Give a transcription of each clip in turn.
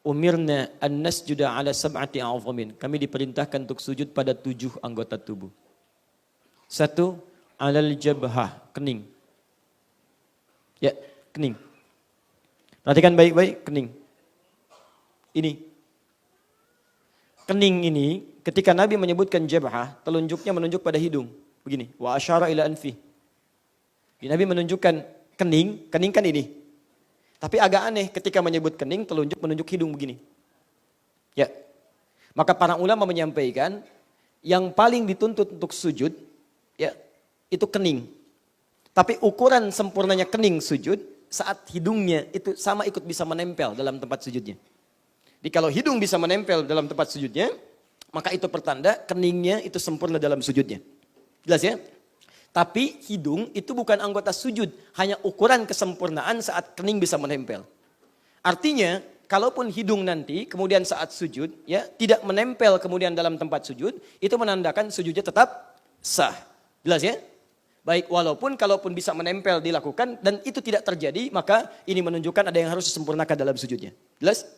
Umirna an nasjuda ala sab'ati a'zamin. Kami diperintahkan untuk sujud pada 7 anggota tubuh. 1, alal jabhah, kening. Ya, kening. Perhatikan baik-baik, kening. Ini. Kening ini, ketika Nabi menyebutkan jabhah, telunjuknya menunjuk pada hidung. Begini, wa asyara ila anfi. Nabi menunjukkan kening, kening kan ini. Tapi agak aneh ketika menyebut kening, telunjuk menunjuk hidung begini. Ya. Maka para ulama menyampaikan yang paling dituntut untuk sujud ya itu kening. Tapi ukuran sempurnanya kening sujud saat hidungnya itu sama ikut bisa menempel dalam tempat sujudnya. Jadi kalau hidung bisa menempel dalam tempat sujudnya, maka itu pertanda keningnya itu sempurna dalam sujudnya. Jelas ya? Tapi hidung itu bukan anggota sujud, hanya ukuran kesempurnaan saat kening bisa menempel. Artinya, kalaupun hidung nanti kemudian saat sujud ya tidak menempel kemudian dalam tempat sujud, itu menandakan sujudnya tetap sah. Jelas ya? Baik, kalaupun bisa menempel dilakukan dan itu tidak terjadi, maka ini menunjukkan ada yang harus disempurnakan dalam sujudnya. Jelas?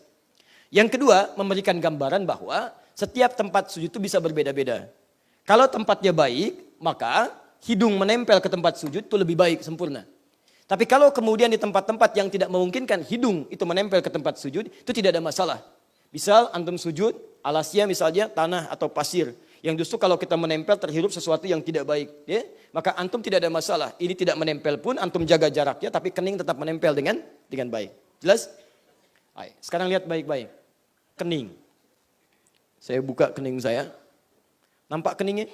Yang kedua, memberikan gambaran bahwa setiap tempat sujud itu bisa berbeda-beda. Kalau tempatnya baik, maka hidung menempel ke tempat sujud itu lebih baik, sempurna. Tapi kalau kemudian di tempat-tempat yang tidak memungkinkan hidung itu menempel ke tempat sujud, itu tidak ada masalah. Misal antum sujud, alasnya misalnya tanah atau pasir. Yang justru kalau kita menempel terhirup sesuatu yang tidak baik. Ya? Maka antum tidak ada masalah. Ini tidak menempel pun antum jaga jaraknya, tapi kening tetap menempel dengan baik. Jelas? Baik. Sekarang lihat baik-baik. Kening. Saya buka kening saya. Nampak keningnya?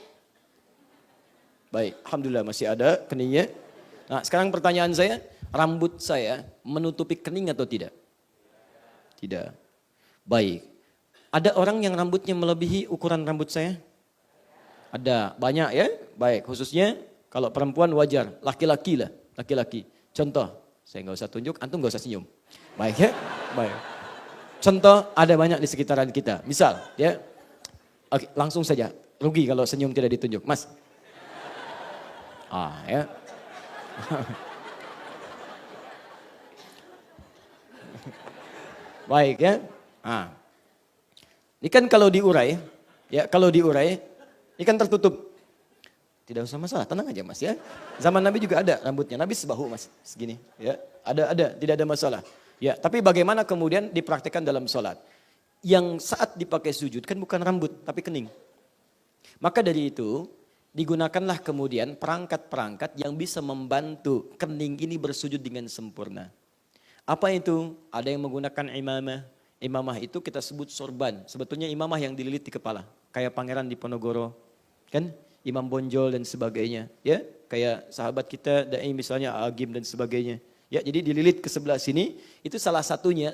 Baik, alhamdulillah masih ada keningnya. Nah, sekarang pertanyaan saya, rambut saya menutupi kening atau tidak? Tidak. Baik. Ada orang yang rambutnya melebihi ukuran rambut saya? Ada, banyak ya. Baik, khususnya kalau perempuan wajar, laki-laki lah, laki-laki. Contoh, saya nggak usah tunjuk, antum nggak usah senyum. Baik ya, baik. Contoh ada banyak di sekitaran kita. Misal, ya, oke, langsung saja. Rugi kalau senyum tidak ditunjuk, Mas. Ya. Baik ya. Ini kan kalau diurai, ya kalau diurai, ini kan tertutup. Tidak usah masalah, tenang aja Mas ya. Zaman Nabi juga ada rambutnya, Nabi sebahu Mas, segini. Ya, ada, tidak ada masalah. Ya, tapi bagaimana kemudian dipraktikkan dalam sholat? Yang saat dipakai sujud kan bukan rambut, tapi kening. Maka dari itu, digunakanlah kemudian perangkat-perangkat yang bisa membantu kening ini bersujud dengan sempurna. Apa itu? Ada yang menggunakan imamah. Imamah itu kita sebut sorban. Sebetulnya imamah yang dililit di kepala. Kayak Pangeran Diponegoro. Kan? Imam Bonjol dan sebagainya. Ya, kayak sahabat kita, Dai misalnya Agim dan sebagainya. Ya, jadi dililit ke sebelah sini. Itu salah satunya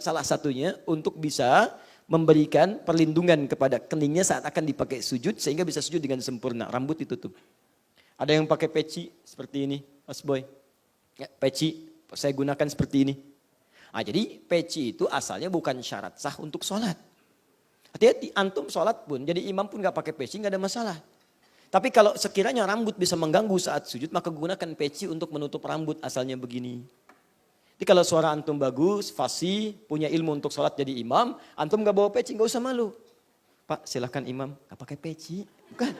untuk bisa memberikan perlindungan kepada keningnya saat akan dipakai sujud sehingga bisa sujud dengan sempurna. Rambut ditutup. Ada yang pakai peci seperti ini, Mas Boy. Ya, peci saya gunakan seperti ini. Jadi peci itu asalnya bukan syarat sah untuk sholat. Hati-hati, antum sholat pun, jadi imam pun gak pakai peci gak ada masalah. Tapi kalau sekiranya rambut bisa mengganggu saat sujud, maka gunakan peci untuk menutup rambut asalnya begini. Jadi kalau suara antum bagus, fasih, punya ilmu untuk sholat jadi imam, antum gak bawa peci, gak usah malu. Pak silahkan imam, gak pakai peci. Bukan.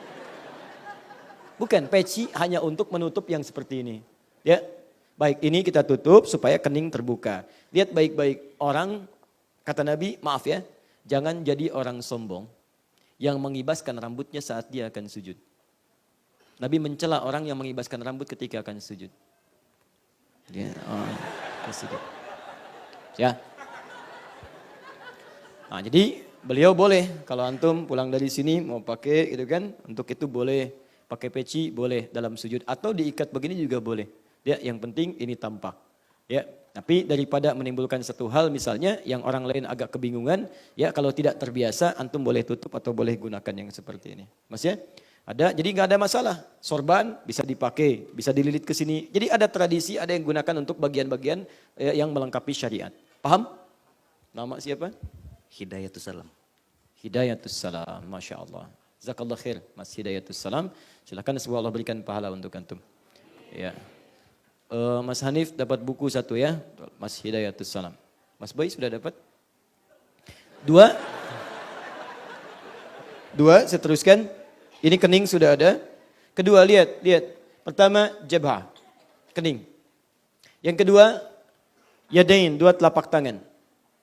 Bukan, peci hanya untuk menutup yang seperti ini. Ya, baik ini kita tutup supaya kening terbuka. Lihat baik-baik, orang, kata Nabi, maaf ya, jangan jadi orang sombong yang mengibaskan rambutnya saat dia akan sujud. Nabi mencela orang yang mengibaskan rambut ketika akan sujud. Ya, ya. Jadi beliau boleh kalau antum pulang dari sini mau pakai gitu kan, untuk itu boleh pakai peci, boleh dalam sujud atau diikat begini juga boleh. Ya, yang penting ini tampak. Ya, tapi daripada menimbulkan satu hal misalnya yang orang lain agak kebingungan, ya kalau tidak terbiasa antum boleh tutup atau boleh gunakan yang seperti ini. Mas ya? Ada, jadi nggak ada masalah. Sorban bisa dipakai, bisa dililit ke sini. Jadi ada tradisi, ada yang gunakan untuk bagian-bagian yang melengkapi syariat. Paham? Nama siapa? Hidayatus Salam. Hidayatus Salam, Masya Allah. Jazakallah khair, Mas Hidayatus Salam. Silakan semoga Allah berikan pahala untuk antum. Ya. Mas Hanif dapat buku satu ya, Mas Hidayatus Salam. Mas Boy sudah dapat? Dua. Dua, saya teruskan. Ini kening sudah ada. Kedua, lihat. Pertama, jabhah. Kening. Yang kedua, yadain, dua telapak tangan.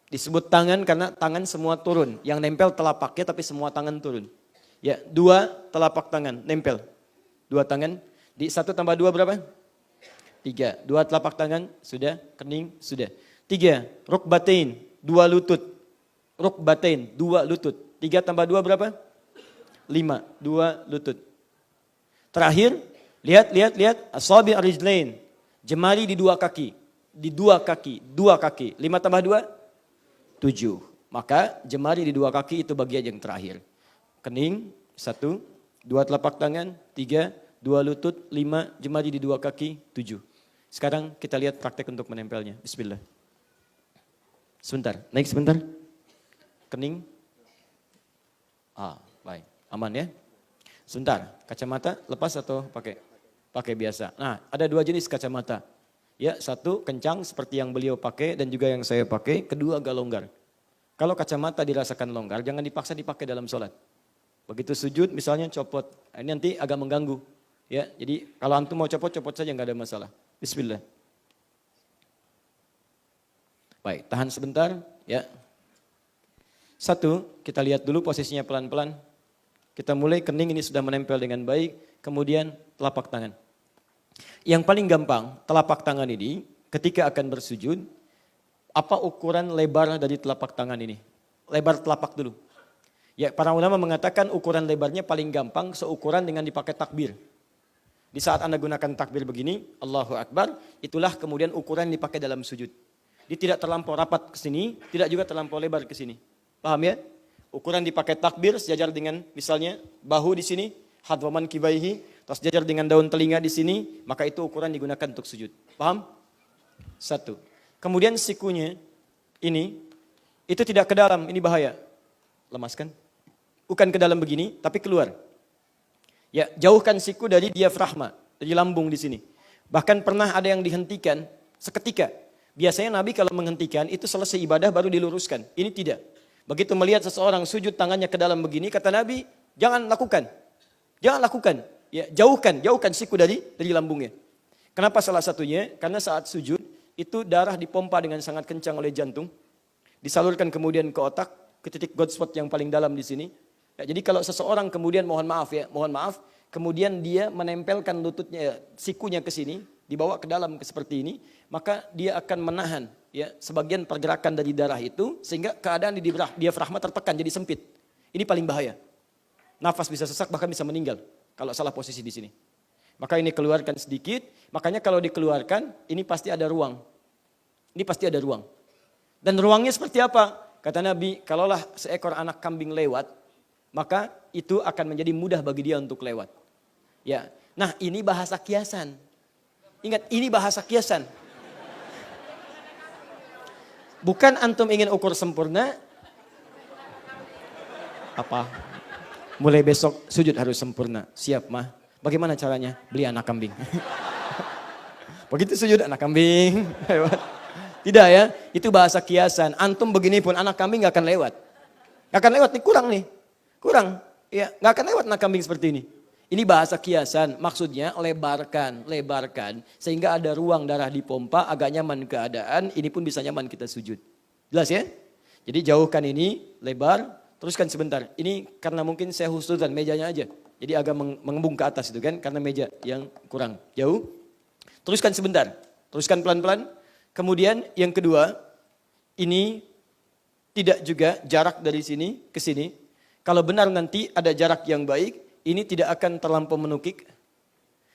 Disebut tangan karena tangan semua turun. Yang nempel telapaknya tapi semua tangan turun. Ya, dua telapak tangan nempel. Dua tangan. Di 1 tambah 2 berapa? 3. Dua telapak tangan, sudah. Kening, sudah. 3, rukbatain, dua lutut. Rukbatain, dua lutut. 3 tambah 2 berapa? 5, dua lutut. Terakhir, lihat. Asabi ar-rijlain, jemari di dua kaki. Di dua kaki. 5 tambah 2? 7. Maka jemari di dua kaki itu bagian yang terakhir. Kening, 1, 2 telapak tangan, 3, 2 lutut, 5, jemari di dua kaki, 7. Sekarang kita lihat praktek untuk menempelnya. Bismillah. Sebentar, naik sebentar. Kening. Baik. Aman ya. Sebentar, kacamata lepas atau pakai? Pakai biasa. Nah, ada 2 jenis kacamata. Ya, 1 kencang seperti yang beliau pakai dan juga yang saya pakai. Kedua agak longgar. Kalau kacamata dirasakan longgar, jangan dipaksa dipakai dalam sholat. Begitu sujud misalnya copot. Ini nanti agak mengganggu. Ya, jadi kalau antum mau copot saja nggak ada masalah. Bismillah. Baik, tahan sebentar. Ya. 1, kita lihat dulu posisinya pelan-pelan. Kita mulai kening ini sudah menempel dengan baik. Kemudian telapak tangan. Yang paling gampang, telapak tangan ini ketika akan bersujud, apa ukuran lebar dari telapak tangan ini? Lebar telapak dulu. Ya, para ulama mengatakan ukuran lebarnya paling gampang seukuran dengan dipakai takbir. Di saat Anda gunakan takbir begini, Allahu Akbar, itulah kemudian ukuran yang dipakai dalam sujud. Dia tidak terlampau rapat ke sini, tidak juga terlampau lebar ke sini. Paham ya? Ukuran dipakai takbir sejajar dengan misalnya bahu di sini, hadwaman kibaihi, terus sejajar dengan daun telinga di sini, maka itu ukuran digunakan untuk sujud. Paham? 1. Kemudian sikunya ini, itu tidak ke dalam, ini bahaya. Lemaskan. Bukan ke dalam begini, tapi keluar. Ya, jauhkan siku dari diafragma, dari lambung di sini. Bahkan pernah ada yang dihentikan seketika. Biasanya Nabi kalau menghentikan itu selesai ibadah baru diluruskan. Ini tidak. Begitu melihat seseorang sujud tangannya ke dalam begini, kata Nabi, jangan lakukan. Jangan lakukan. Ya, jauhkan siku dari lambungnya. Kenapa salah satunya? Karena saat sujud itu darah dipompa dengan sangat kencang oleh jantung. Disalurkan kemudian ke otak, ke titik God spot yang paling dalam di sini. Ya, jadi kalau seseorang kemudian mohon maaf, kemudian dia menempelkan lututnya, sikunya ke sini, dibawa ke dalam seperti ini, maka dia akan menahan ya sebagian pergerakan dari darah itu sehingga keadaan di diafragma tertekan jadi sempit. Ini paling bahaya. Nafas bisa sesak bahkan bisa meninggal kalau salah posisi di sini. Maka ini keluarkan sedikit, makanya kalau dikeluarkan ini pasti ada ruang. Ini pasti ada ruang. Dan ruangnya seperti apa? Kata Nabi, kalaulah seekor anak kambing lewat, maka itu akan menjadi mudah bagi dia untuk lewat. Ya. Nah, ini bahasa kiasan. Ingat, ini bahasa kiasan. Bukan antum ingin ukur sempurna. Apa? Mulai besok sujud harus sempurna. Siap, mah. Bagaimana caranya? Beli anak kambing. Begitu sujud anak kambing. Tidak ya, itu bahasa kiasan. Antum begini pun anak kambing gak akan lewat. Gak akan lewat, nih kurang nih. Kurang. Ya, gak akan lewat anak kambing seperti ini. Ini bahasa kiasan, maksudnya lebarkan. Sehingga ada ruang darah dipompa, agak nyaman keadaan, ini pun bisa nyaman kita sujud. Jelas ya? Jadi jauhkan ini, lebar, teruskan sebentar. Ini karena mungkin saya khususkan mejanya aja. Jadi agak mengembung ke atas itu kan, karena meja yang kurang jauh. Teruskan sebentar, teruskan pelan-pelan. Kemudian yang kedua, ini tidak juga jarak dari sini ke sini. Kalau benar nanti ada jarak yang baik, ini tidak akan terlampau menukik,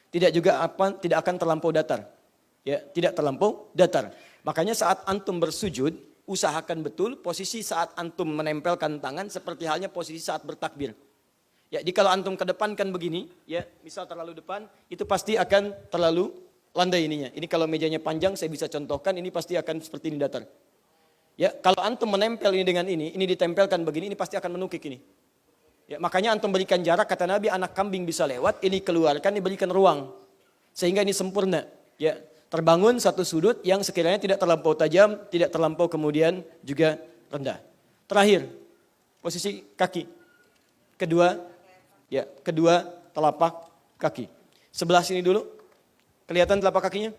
tidak akan terlampau datar. Ya, tidak terlampau datar. Makanya saat antum bersujud, usahakan betul posisi saat antum menempelkan tangan seperti halnya posisi saat bertakbir. Ya, jadi kalau antum kedepankan begini, ya, misal terlalu depan, itu pasti akan terlalu landai ininya. Ini kalau mejanya panjang saya bisa contohkan, ini pasti akan seperti ini datar. Ya, kalau antum menempel ini dengan ini ditempelkan begini, ini pasti akan menukik ini. Ya, makanya antum berikan jarak, kata Nabi, anak kambing bisa lewat, ini keluarkan, diberikan ruang. Sehingga ini sempurna. Ya, terbangun satu sudut yang sekiranya tidak terlampau tajam, tidak terlampau kemudian juga rendah. Terakhir, posisi kaki. Kedua telapak kaki. Sebelah sini dulu. Kelihatan telapak kakinya?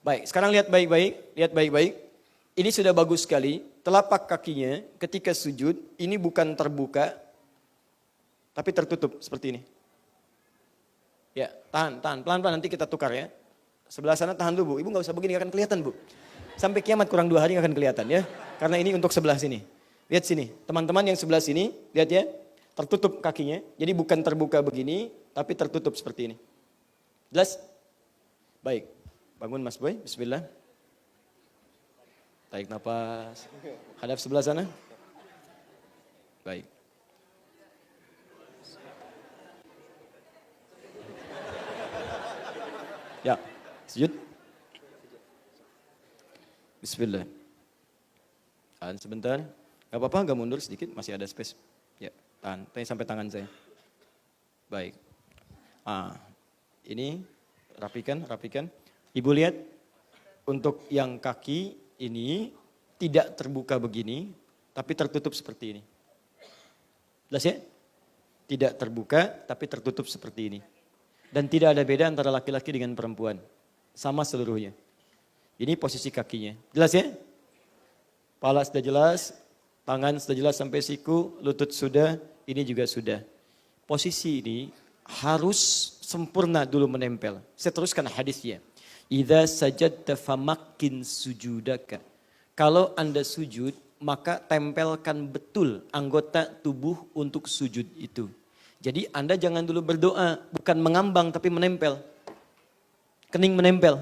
Baik, sekarang lihat baik-baik. Ini sudah bagus sekali. Telapak kakinya ketika sujud, ini bukan terbuka, tapi tertutup seperti ini. Ya, tahan, pelan-pelan nanti kita tukar ya. Sebelah sana tahan dulu Bu, Ibu gak usah begini, gak akan kelihatan Bu. Sampai kiamat kurang 2 hari gak akan kelihatan ya. Karena ini untuk sebelah sini. Lihat sini, teman-teman yang sebelah sini, lihat ya. Tertutup kakinya, jadi bukan terbuka begini, tapi tertutup seperti ini. Jelas? Baik, bangun Mas Boy, bismillah. Tarik nafas, hadap sebelah sana. Baik. Ya, sujud. Bismillah. Tahan sebentar. Gak apa-apa, gak mundur sedikit, masih ada space. Ya, tahan sampai tangan saya. Baik. Ini rapikan. Ibu lihat, untuk yang kaki ini tidak terbuka begini, tapi tertutup seperti ini. Jelas ya? Tidak terbuka, tapi tertutup seperti ini. Dan tidak ada beda antara laki-laki dengan perempuan. Sama seluruhnya. Ini posisi kakinya. Jelas ya? Kepala sudah jelas, tangan sudah jelas sampai siku, lutut sudah, ini juga sudah. Posisi ini harus sempurna dulu menempel. Saya teruskan hadisnya. Idza sajadta famakkin sujudaka. Kalau Anda sujud, maka tempelkan betul anggota tubuh untuk sujud itu. Jadi Anda jangan dulu berdoa, bukan mengambang tapi menempel. Kening menempel.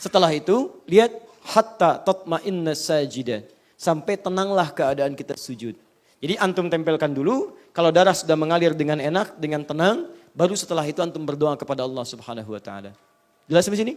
Setelah itu, lihat hatta tatma'inna sajida. Sampai tenanglah keadaan kita sujud. Jadi antum tempelkan dulu, kalau darah sudah mengalir dengan enak, dengan tenang, baru setelah itu antum berdoa kepada Allah Subhanahu wa taala. Jelas sampai sini?